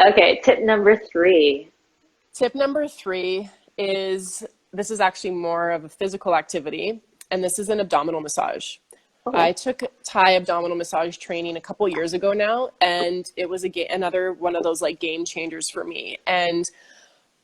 Okay, tip number three. Tip number three is this is actually more of a physical activity, and this is an abdominal massage. I Okay. took Thai abdominal massage training a couple years ago now, and it was another one of those like game changers for me. And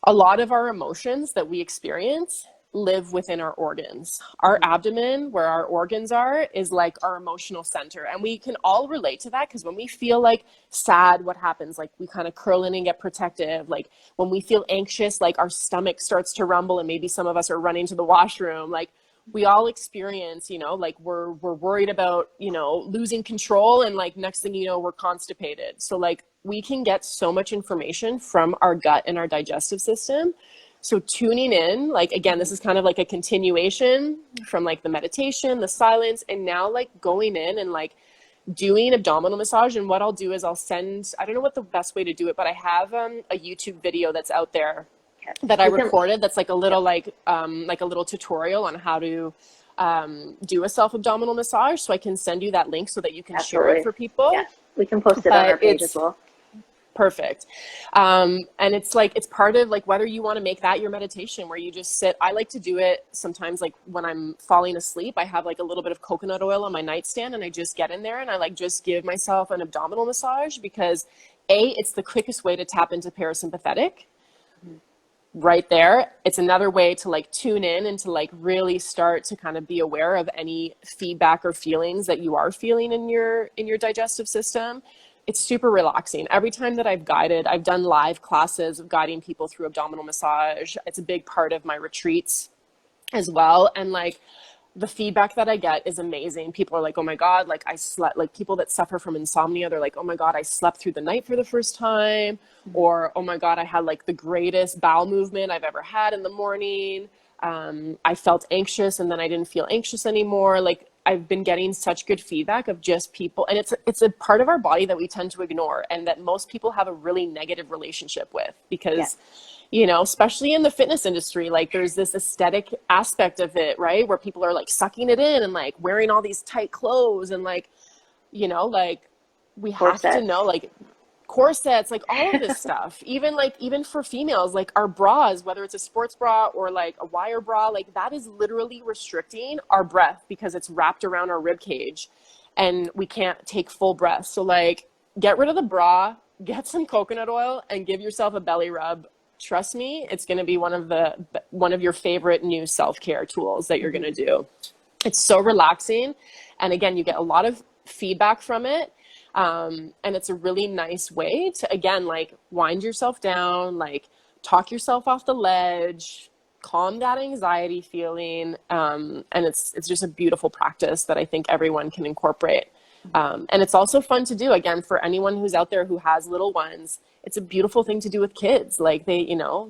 a lot of our emotions that we experience live within our organs. Our Mhm. abdomen, where our organs are, is like our emotional center. And we can all relate to that because when we feel like sad, what happens? Like we kind of curl in and get protective. Like when we feel anxious, like our stomach starts to rumble and maybe some of us are running to the washroom. Like we all experience, like we're worried about, losing control, and like next thing you know, we're constipated. So like we can get so much information from our gut and our digestive system. So tuning in, like again, this Mhm. is kind of like a continuation from like the meditation, the silence, and now like going in and like doing abdominal massage. And what I'll do is I don't know what the best way to do it, but I have a YouTube video that's out there Okay. that I We can, recorded that's like a yeah, little like a little tutorial on how to do a self abdominal massage. So I can send you that link so that you can share it absolutely. for people. Yeah, we can post it on our But page as it's well. perfect. And it's like, it's part of like whether you want to make that your meditation where you just sit. I like to do it sometimes like when I'm falling asleep. I have like a little bit of coconut oil on my nightstand and I just get in there and I like just give myself an abdominal massage because it's the quickest way to tap into parasympathetic Mhm. right there. It's another way to like tune in and to like really start to kind of be aware of any feedback or feelings that you are feeling in your digestive system. It's super relaxing. Every time that I've done live classes of guiding people through abdominal massage. It's a big part of my retreats as well. And like the feedback that I get is amazing. People are like, oh my God, like I slept, like people that suffer from insomnia, they're like, oh my God, I slept through the night for the first time. Mhm. Or, oh my God, I had like the greatest bowel movement I've ever had in the morning. I felt anxious and then I didn't feel anxious anymore. Like I've been getting such good feedback of just people. And it's a part of our body that we tend to ignore and that most people have a really negative relationship with Yeah. because especially in the fitness industry, like there's this aesthetic aspect of it, right? Where people are like sucking it in and like wearing all these tight clothes and like we have to know Corsets. like corsets, like all of this stuff, even for females, like our bras, whether it's a sports bra or like a wire bra, like that is literally restricting our breath because it's wrapped around our rib cage and we can't take full breath. So like get rid of the bra, get some coconut oil and give yourself a belly rub. Trust me, it's going to be one of your favorite new self-care tools that you're going Mhm. to do. It's so relaxing. And again, you get a lot of feedback from it. And it's a really nice way to, again, like wind yourself down, like talk yourself off the ledge, calm that anxiety feeling. And it's just a beautiful practice that I think everyone can incorporate. Mhm. And it's also fun to do, again, for anyone who's out there who has little ones. It's a beautiful thing to do with kids. Like they,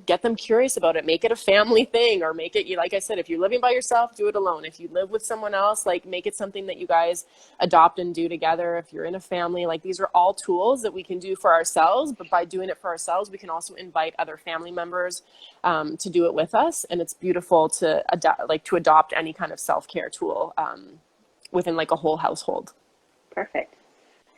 get them curious about it, make it a family thing, or make it, like I said, if you're living by yourself, do it alone. If you live with someone else, like make it something that you guys adopt and do together. If you're in a family, like these are all tools that we can do for ourselves, but by doing it for ourselves, we can also invite other family members to do it with us. And it's beautiful to adopt any kind of self-care tool within like a whole household. Perfect.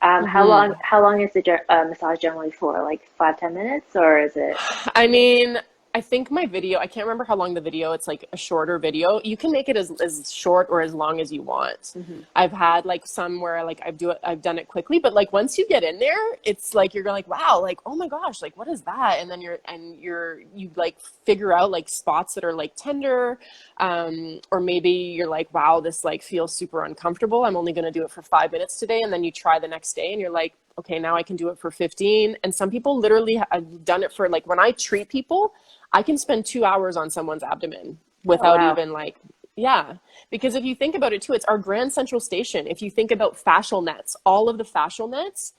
Hmm. How long is the massage generally for? Like 5, 10 minutes, or is it? I mean, I think my video, I can't remember how long the video, it's like a shorter video. You can make it as short or as long as you want. Mhm. I've had like some where like I've done it quickly, but like once you get in there, it's like you're like, wow, like, oh my gosh, like what is that? And then you like figure out like spots that are like tender, or maybe you're like, wow, this like feels super uncomfortable. I'm only going to do it for 5 minutes today. And then you try the next day and you're like, okay, now I can do it for 15. And some people literally have done it for like when I treat people, I can spend 2 hours on someone's abdomen Oh without wow. even like, yeah. Because if you think about it too, it's our grand central station. If you think about fascial nets, all of the fascial nets,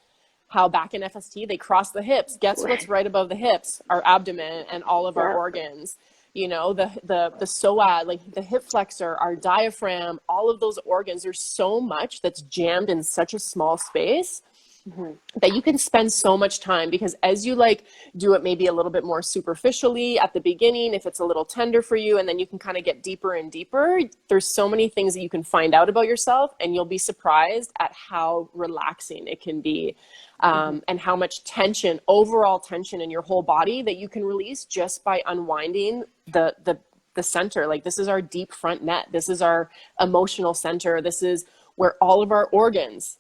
how back in FST they cross the hips. Guess what's Right. right above the hips? Our abdomen and all of our Yeah. organs. The psoas, like the hip flexor, our diaphragm, all of those organs. There's so much that's jammed in such a small space Mhm. that you can spend so much time, because as you like do it maybe a little bit more superficially at the beginning, if it's a little tender for you, and then you can kind of get deeper and deeper, there's so many things that you can find out about yourself, and you'll be surprised at how relaxing it can be, Mhm. and how much tension, overall tension in your whole body that you can release just by unwinding the center. Like, this is our deep front net, this is our emotional center, this is where all of our organs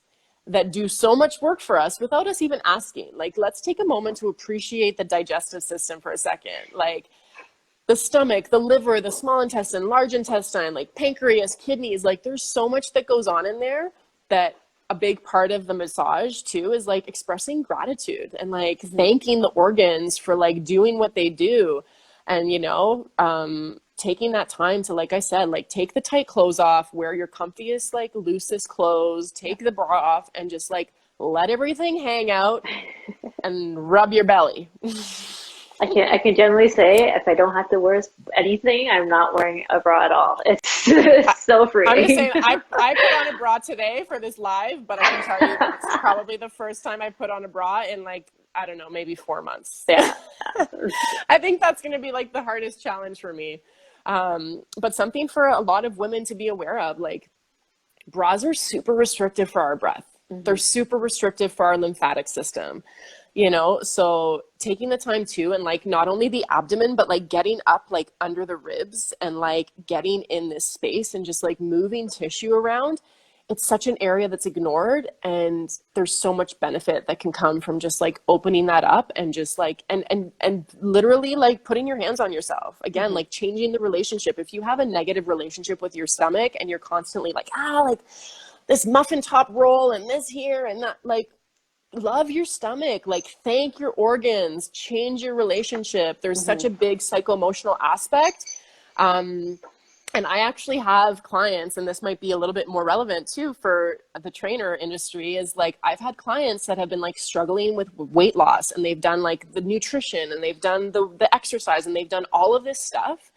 that do so much work for us without us even asking. Like, let's take a moment to appreciate the digestive system for a second. Like, the stomach, the liver, the small intestine, large intestine, like pancreas, kidneys, like there's so much that goes on in there, that a big part of the massage too is like expressing gratitude and like Mhm. thanking the organs for like doing what they do. And, taking that time to, like I said, like take the tight clothes off, wear your comfiest, like loosest clothes, Yeah. take the bra off, and just like let everything hang out and rub your belly. I can generally say if I don't have to wear anything, I'm not wearing a bra at all. It's, it's so I'm just freeing. saying, I put on a bra today for this live, but I can tell you that's probably the first time I put on a bra in like, I don't know, maybe 4 months. Yeah. I think that's going to be like the hardest challenge for me. But something for a lot of women to be aware of, like, bras are super restrictive for our breath. They're Mhm. super restrictive for our lymphatic system, so taking the time too, and like not only the abdomen, but like getting up like under the ribs and like getting in this space and just like moving tissue around. It's such an area that's ignored, and there's so much benefit that can come from just like opening that up and just like and literally like putting your hands on yourself again, Mhm. like changing the relationship. If you have a negative relationship with your stomach and you're constantly like, like this muffin top roll and this here and that, like, love your stomach, like thank your organs, change your relationship. There's such Mhm. a big psycho-emotional aspect. um, and I actually have clients, and this might be a little bit more relevant too for the trainer industry, is like I've had clients that have been like struggling with weight loss, and they've done like the nutrition, and they've done the exercise, and they've done all of this stuff,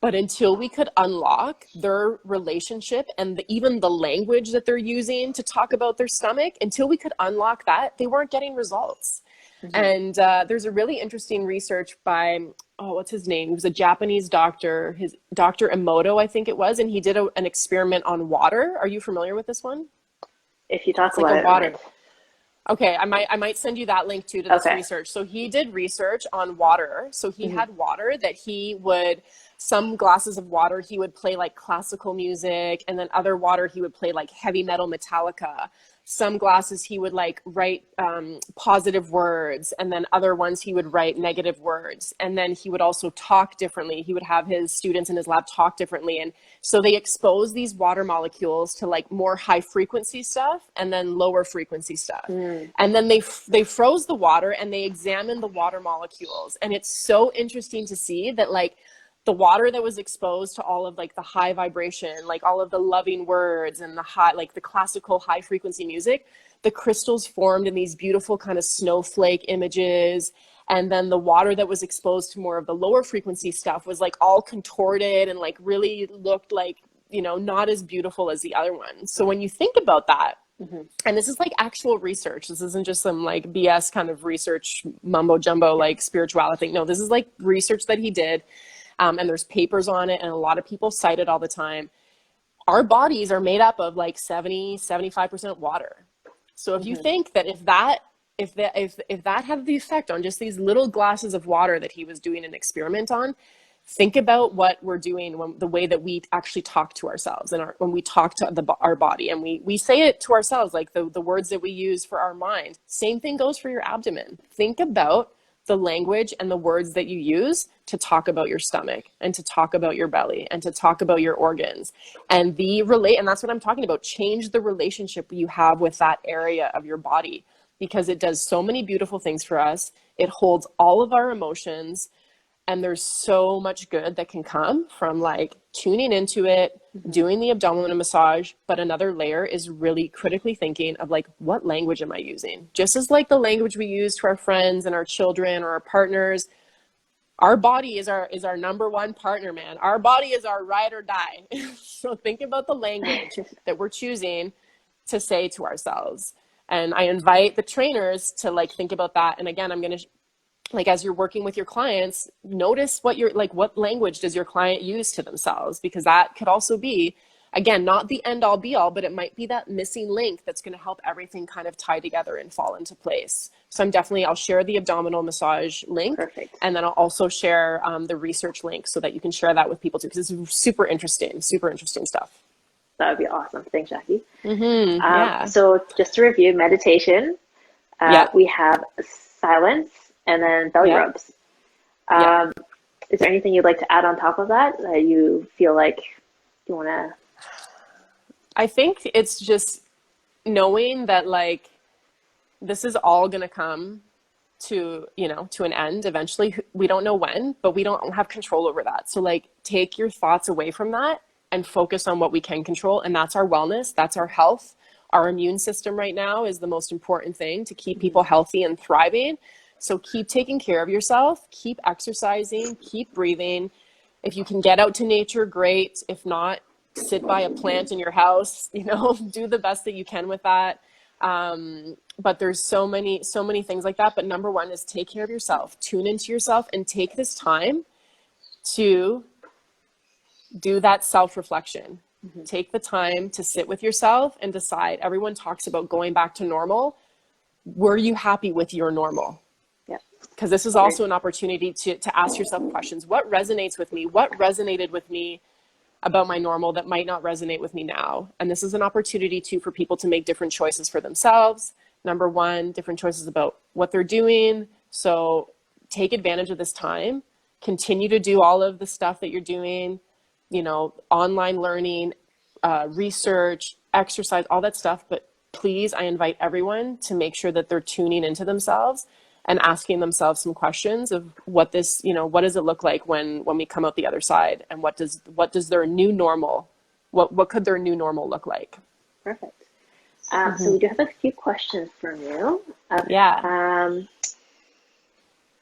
but until we could unlock their relationship and even the language that they're using to talk about their stomach, until we could unlock that, they weren't getting results. Mhm. And there's a really interesting research by, oh, what's his name? He was a Japanese doctor, his Dr. Emoto, I think it was, and he did an experiment on water. Are you familiar with this one? If you talk It's like about a it, I might. water. Okay, I might send you that link too to this Okay. research. So he did research on water. So he Mhm. had water that he would, some glasses of water he would play like classical music, and then other water he would play like heavy metal Metallica. Some glasses he would like write positive words, and then other ones he would write negative words. And then he would also talk differently. He would have his students in his lab talk differently. And so they expose these water molecules to like more high frequency stuff and then lower frequency stuff. Mm. And then they froze the water and they examined the water molecules. And it's so interesting to see that like the water that was exposed to all of like the high vibration, like all of the loving words and the high, like the classical high frequency music, the crystals formed in these beautiful kind of snowflake images. And then the water that was exposed to more of the lower frequency stuff was like all contorted and like really looked like, not as beautiful as the other one. So when you think about that, Mhm. and this is like actual research, this isn't just some like BS kind of research mumbo jumbo Yeah. like spirituality thing. No, this is like research that he did, and there's papers on it, and a lot of people cite it all the time. Our bodies are made up of like 70-75% water. So if you Mhm. think that if that had the effect on just these little glasses of water that he was doing an experiment on, think about what we're doing when the way that we actually talk to ourselves, and when we talk to our body, and we say it to ourselves, like the words that we use for our mind. Same thing goes for your abdomen. Think about the language and the words that you use to talk about your stomach and to talk about your belly and to talk about your organs, and and that's what I'm talking about. Change the relationship you have with that area of your body, because it does so many beautiful things for us. It holds all of our emotions, and there's so much good that can come from like tuning into it, Mhm. doing the abdominal massage. But another layer is really critically thinking of like, what language am I using? Just as like the language we use to our friends and our children or our partners, our body is our number one partner, man. Our body is our ride or die. So think about the language that we're choosing to say to ourselves. And I invite the trainers to like think about that. And again, I'm going to, like, as you're working with your clients, notice what you're like, what language does your client use to themselves? Because that could also be, again, not the end all be all, but it might be that missing link that's going to help everything kind of tie together and fall into place. So I'll share the abdominal massage link. Perfect. And then I'll also share the research link so that you can share that with people too, because it's super interesting stuff. That would be awesome. Thanks, Jackie. Yeah. So just to review, meditation, we have silence, and then belly rubs. Is there anything you'd like to add on top of that you feel like you want to? I think it's just knowing that like this is all going to come to, to an end eventually. We don't know when, but we don't have control over that. So like take your thoughts away from that and focus on what we can control. And that's our wellness. That's our health. Our immune system right now is the most important thing to keep people healthy and thriving. So keep taking care of yourself, keep exercising, keep breathing. If you can get out to nature, great. If not, sit by a plant in your house, do the best that you can with that. But there's so many things like that. But number one is take care of yourself, tune into yourself, and take this time to do that self-reflection. Take the time to sit with yourself and decide. Everyone talks about going back to normal. Were you happy with your normal? Because this is also an opportunity to ask yourself questions. What resonates with me? What resonated with me about my normal that might not resonate with me now? And this is an opportunity too for people to make different choices for themselves. Number one, different choices about what they're doing. So take advantage of this time. Continue to do all of the stuff that you're doing, online learning, research, exercise, all that stuff. But please, I invite everyone to make sure that they're tuning into themselves and asking themselves some questions of what this, what does it look like when we come out the other side, and what does their new normal, what could their new normal look like? Perfect. So we do have a few questions from you.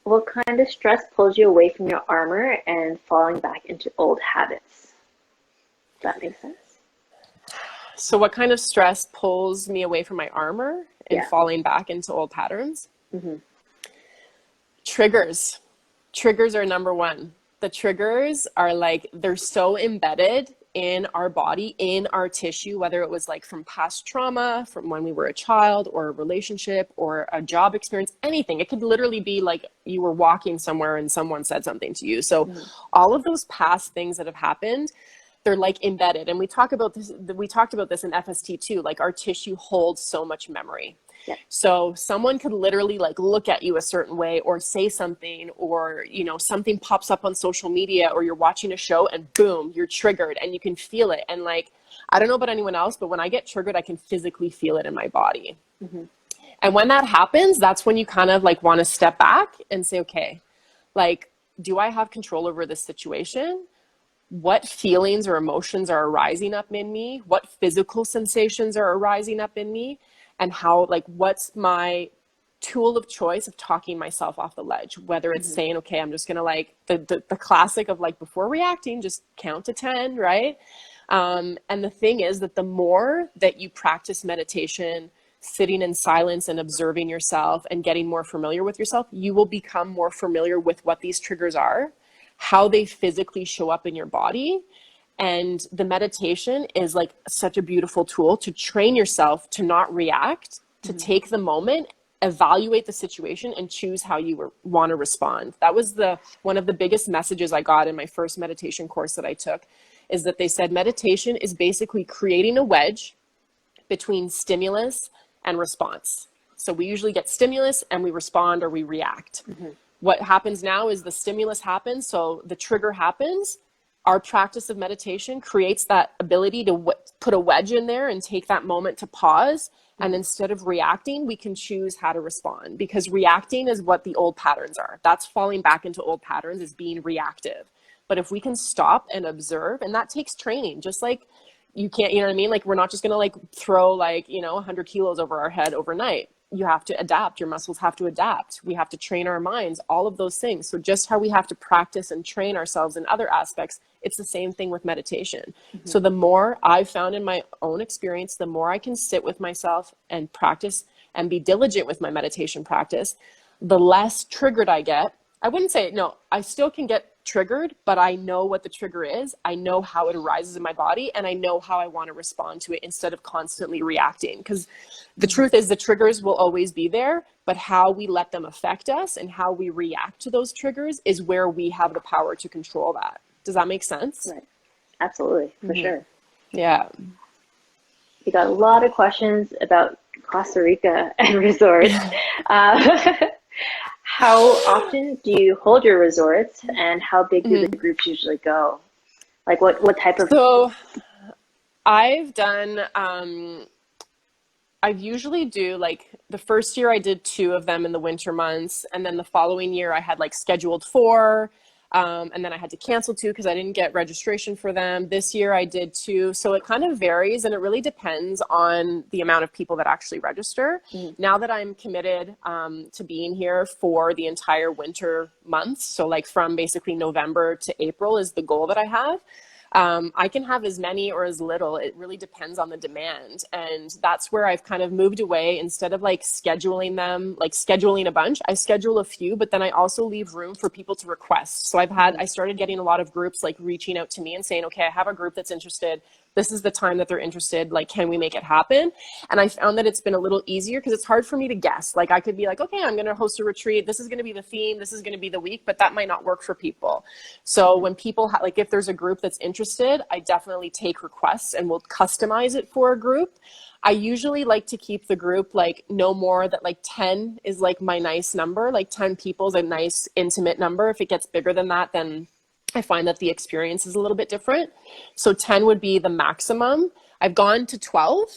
What kind of stress pulls you away from your armor and falling back into old habits? Does that make sense? So what kind of stress pulls me away from my armor and falling back into old patterns? Triggers are number one. The triggers are like, they're so embedded in our body, in our tissue, whether it was like from past trauma, from when we were a child, or a relationship, or a job experience, anything. It could literally be like you were walking somewhere and someone said something to you. So all of those past things that have happened, they're like embedded. And we talked about this in FST too, like our tissue holds so much memory. So someone could literally like look at you a certain way or say something, or, something pops up on social media, or you're watching a show and boom, you're triggered and you can feel it. And like, I don't know about anyone else, but when I get triggered, I can physically feel it in my body. And when that happens, that's when you kind of like want to step back and say, okay, like, do I have control over this situation? What feelings or emotions are arising up in me? What physical sensations are arising up in me? And how, like, what's my tool of choice of talking myself off the ledge? Whether it's saying, okay, I'm just going to like the classic of like, before reacting, just count to 10, right? And the thing is that the more that you practice meditation, sitting in silence and observing yourself and getting more familiar with yourself, you will become more familiar with what these triggers are, how they physically show up in your body. And the meditation is like such a beautiful tool to train yourself to not react, to take the moment, evaluate the situation, and choose how you want to respond. That was one of the biggest messages I got in my first meditation course that I took, is that they said meditation is basically creating a wedge between stimulus and response. So we usually get stimulus and we respond or we react. What happens now is the stimulus happens, so the trigger happens. Our practice of meditation creates that ability to put a wedge in there and take that moment to pause. And instead of reacting, we can choose how to respond, because reacting is what the old patterns are. That's falling back into old patterns, is being reactive. But if we can stop and observe, and that takes training, just like you can't, you know what I mean? Like, we're not just going to like throw like, 100 kilos over our head overnight. You have to adapt. Your muscles have to adapt. We have to train our minds, all of those things. So just how we have to practice and train ourselves in other aspects, it's the same thing with meditation. So the more I've found in my own experience, the more I can sit with myself and practice and be diligent with my meditation practice, the less triggered I get. I wouldn't say, no, I still can get triggered, but I know what the trigger is. I know how it arises in my body, and I know how I want to respond to it instead of constantly reacting. Because the truth is the triggers will always be there, but how we let them affect us and how we react to those triggers is where we have the power to control that. Does that make sense? Right. Absolutely, for sure. Yeah. We got a lot of questions about Costa Rica and resorts. How often do you hold your resorts, and how big do the groups usually go? Like what type of... So I've done, I usually do, like, the first year I did 2 of them in the winter months. And then the following year I had like scheduled 4. And then I had to cancel 2 because I didn't get registration for them. This year I did 2. So it kind of varies, and it really depends on the amount of people that actually register. Now that I'm committed to being here for the entire winter months, so like from basically November to April is the goal that I have. I can have as many or as little. It really depends on the demand. And that's where I've kind of moved away. Instead of like scheduling them, like scheduling a bunch, I schedule a few, but then I also leave room for people to request. So I started getting a lot of groups like reaching out to me and saying, okay, I have a group that's interested. This is the time that they're interested. Like, can we make it happen? And I found that it's been a little easier because it's hard for me to guess. Like, I could be like, okay, I'm going to host a retreat. This is going to be the theme. This is going to be the week, but that might not work for people. So when people like, if there's a group that's interested, I definitely take requests and will customize it for a group. I usually like to keep the group like no more that like 10 is like my nice number. Like 10 people is a nice intimate number. If it gets bigger than that, then I find that the experience is a little bit different. So 10 would be the maximum. I've gone to 12,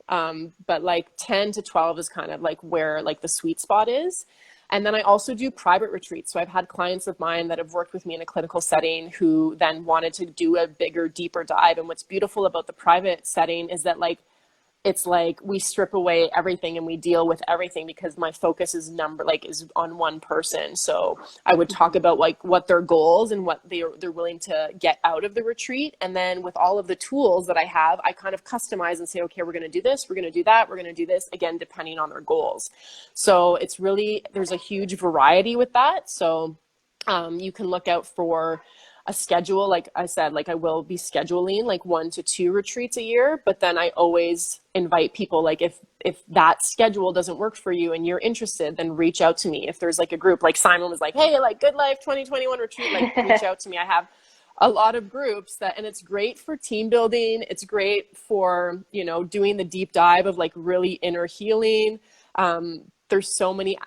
but like 10 to 12 is kind of like where like the sweet spot is. And then I also do private retreats. So I've had clients of mine that have worked with me in a clinical setting who then wanted to do a bigger, deeper dive. And what's beautiful about the private setting is that like, it's like we strip away everything and we deal with everything because my focus is on one person. So I would talk about like what their goals and what they're willing to get out of the retreat. And then with all of the tools that I have, I kind of customize and say, okay, we're going to do this, we're going to do that, we're going to do this, again, depending on their goals. So it's really, there's a huge variety with that. So you can look out for a schedule. Like I said, like I will be scheduling like 1 to 2 retreats a year, but then I always invite people, like if that schedule doesn't work for you and you're interested, then reach out to me. If there's like a group, like Simon was like, hey, like Good Life 2021 retreat, like reach out to me. I have a lot of groups and it's great for team building. It's great for, doing the deep dive of like really inner healing. There's so many,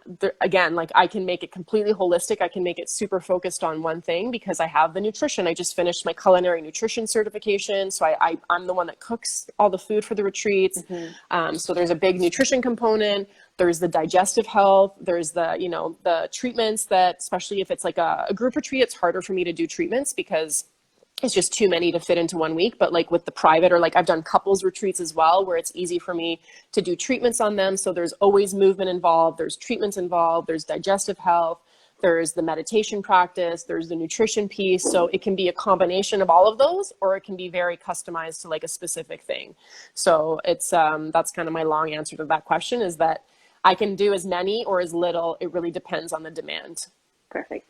again, like I can make it completely holistic. I can make it super focused on one thing because I have the nutrition. I just finished my culinary nutrition certification. So I'm the one that cooks all the food for the retreats. So there's a big nutrition component. There's the digestive health. There's the treatments that, especially if it's like a group retreat, it's harder for me to do treatments because it's just too many to fit into 1 week. But like with the private, or like I've done couples retreats as well, where it's easy for me to do treatments on them. So there's always movement involved. There's treatments involved. There's digestive health. There's the meditation practice. There's the nutrition piece. So it can be a combination of all of those, or it can be very customized to like a specific thing. So it's, that's kind of my long answer to that question, is that I can do as many or as little. It really depends on the demand. Perfect.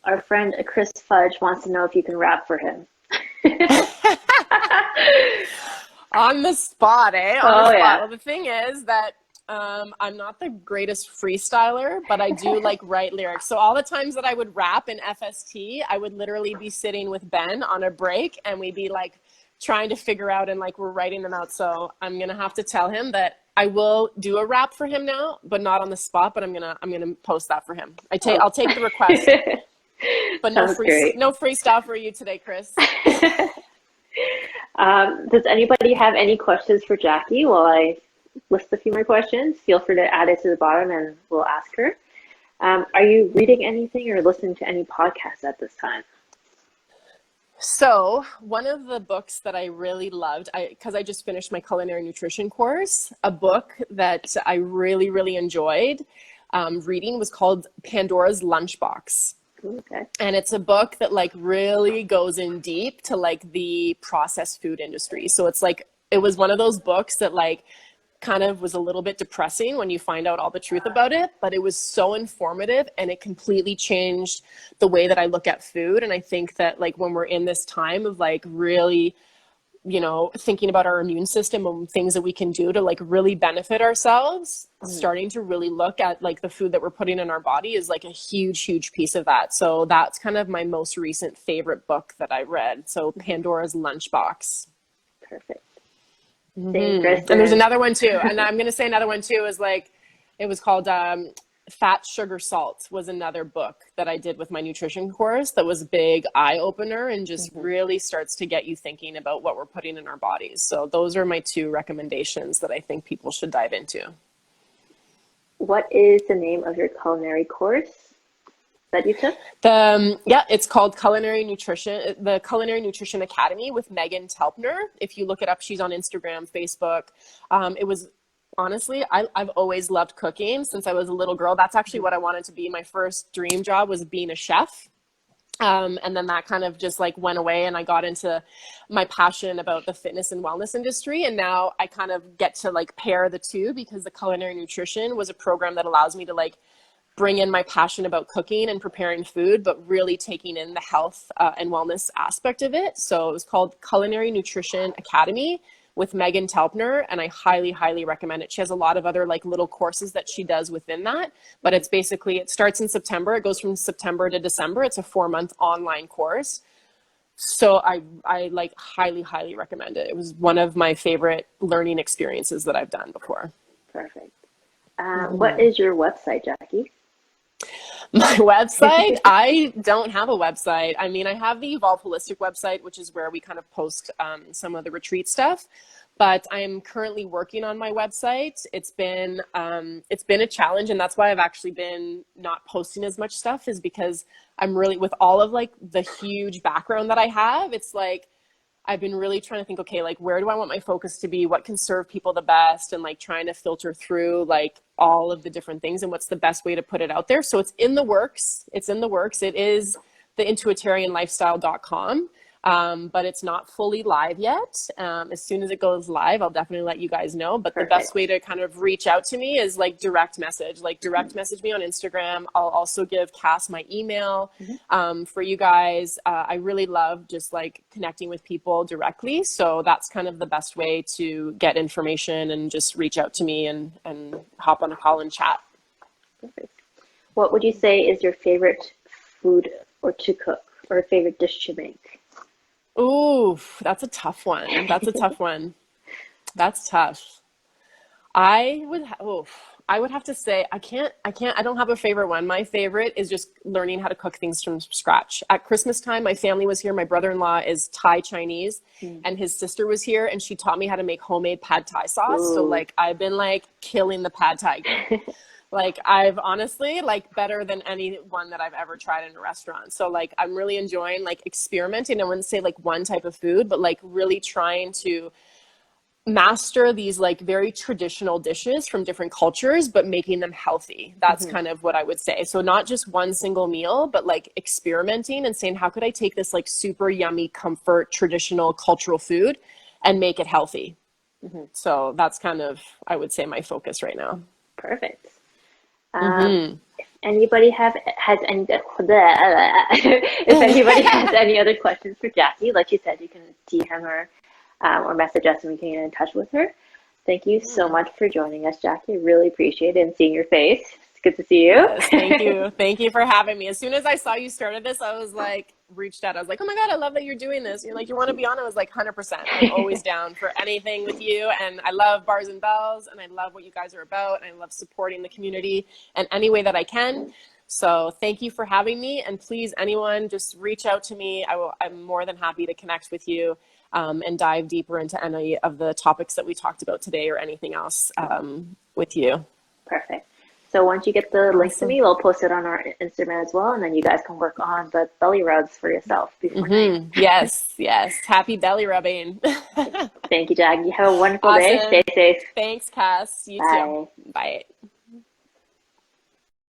Our friend Chris Fudge wants to know if you can rap for him. On the spot, eh? Yeah. Well, the thing is that I'm not the greatest freestyler, but I do like write lyrics. So all the times that I would rap in FST, I would literally be sitting with Ben on a break and we'd be like trying to figure out, and like we're writing them out. So I'm going to have to tell him that I will do a rap for him now, but not on the spot, but I'm going to post that for him. I'll take the request, but no freestyle for you today, Chris. Does anybody have any questions for Jackie while I list a few more questions? Feel free to add it to the bottom and we'll ask her. Are you reading anything or listening to any podcasts at this time? So one of the books that I really loved, because I just finished my culinary nutrition course, a book that I really, really enjoyed reading was called Pandora's Lunchbox. Okay. And it's a book that like really goes in deep to like the processed food industry. So it's like, it was one of those books that like kind of was a little bit depressing when you find out all the truth about it, but it was so informative, and it completely changed the way that I look at food. And I think that like when we're in this time of like really, you know, thinking about our immune system and things that we can do to like really benefit ourselves, starting to really look at like the food that we're putting in our body is like a huge, huge piece of that. So that's kind of my most recent favorite book that I read. So Pandora's Lunchbox. Perfect. And there's another one too. And I'm going to say another one too is like, it was called Fat, Sugar, Salt was another book that I did with my nutrition course that was a big eye opener and just really starts to get you thinking about what we're putting in our bodies. So those are my 2 recommendations that I think people should dive into. What is the name of your culinary course that you took? It's called Culinary Nutrition, the Culinary Nutrition Academy with Megan Telpner. If you look it up, she's on Instagram, Facebook. It was honestly, I've always loved cooking since I was a little girl. That's actually what I wanted to be. My first dream job was being a chef. And then that kind of just like went away, and I got into my passion about the fitness and wellness industry. And now I kind of get to like pair the 2, because the culinary nutrition was a program that allows me to like bring in my passion about cooking and preparing food, but really taking in the health and wellness aspect of it. So it was called Culinary Nutrition Academy with Megan Telpner, and I highly, highly recommend it. She has a lot of other like little courses that she does within that, but it's basically, it starts in September. It goes from September to December. It's a 4-month online course. So I like highly, highly recommend it. It was one of my favorite learning experiences that I've done before. Perfect. What is your website, Jackie? My website? I don't have a website. I mean, I have the Evolve Holistic website, which is where we kind of post some of the retreat stuff. But I'm currently working on my website. It's been a challenge, and that's why I've actually been not posting as much stuff, is because I'm really, with all of like the huge background that I have, it's like I've been really trying to think, okay, like where do I want my focus to be? What can serve people the best? And like trying to filter through like all of the different things and what's the best way to put it out there. So it's in the works. It is the intuitarianlifestyle.com. But it's not fully live yet. As soon as it goes live, I'll definitely let you guys know. But Perfect. The best way to kind of reach out to me is like direct message me on Instagram. I'll also give Cass my email for you guys. I really love just like connecting with people directly. So that's kind of the best way to get information and just reach out to me and hop on a call and chat. Perfect. What would you say is your favorite food or to cook, or favorite dish to make? Ooh, that's a tough one. That's tough. I would have to say, I don't have a favorite one. My favorite is just learning how to cook things from scratch. At Christmas time, my family was here. My brother-in-law is Thai Chinese and his sister was here, and she taught me how to make homemade pad Thai sauce. Ooh. So like, I've been like killing the pad Thai game. Like I've honestly like better than any one that I've ever tried in a restaurant. So like I'm really enjoying like experimenting. I wouldn't say like one type of food, but like really trying to master these like very traditional dishes from different cultures, but making them healthy. That's kind of what I would say. So not just one single meal, but like experimenting and saying, how could I take this like super yummy, comfort, traditional cultural food and make it healthy? So that's kind of, I would say, my focus right now. Perfect. If anybody has any if anybody has any other questions for Jackie, like you said, you can DM her or message us and we can get in touch with her. Thank you so much for joining us, Jackie. Really appreciate it and seeing your face. It's good to see you. Yes, thank you. Thank you for having me. As soon as I saw you started this, I was like, reached out. I was like, oh my God, I love that you're doing this. You're like, you want to be on? I was like, 100%. I'm always down for anything with you. And I love Bars and Bells, and I love what you guys are about. And I love supporting the community in any way that I can. So thank you for having me. And please, anyone, just reach out to me. I'm more than happy to connect with you and dive deeper into any of the topics that we talked about today or anything else with you. Perfect. So once you get the link to me, we'll post it on our Instagram as well. And then you guys can work on the belly rubs for yourself before night. Yes. Happy belly rubbing. Thank you, Jackie. Have a wonderful day. Stay safe. Thanks, Cass. You Bye. too. Bye.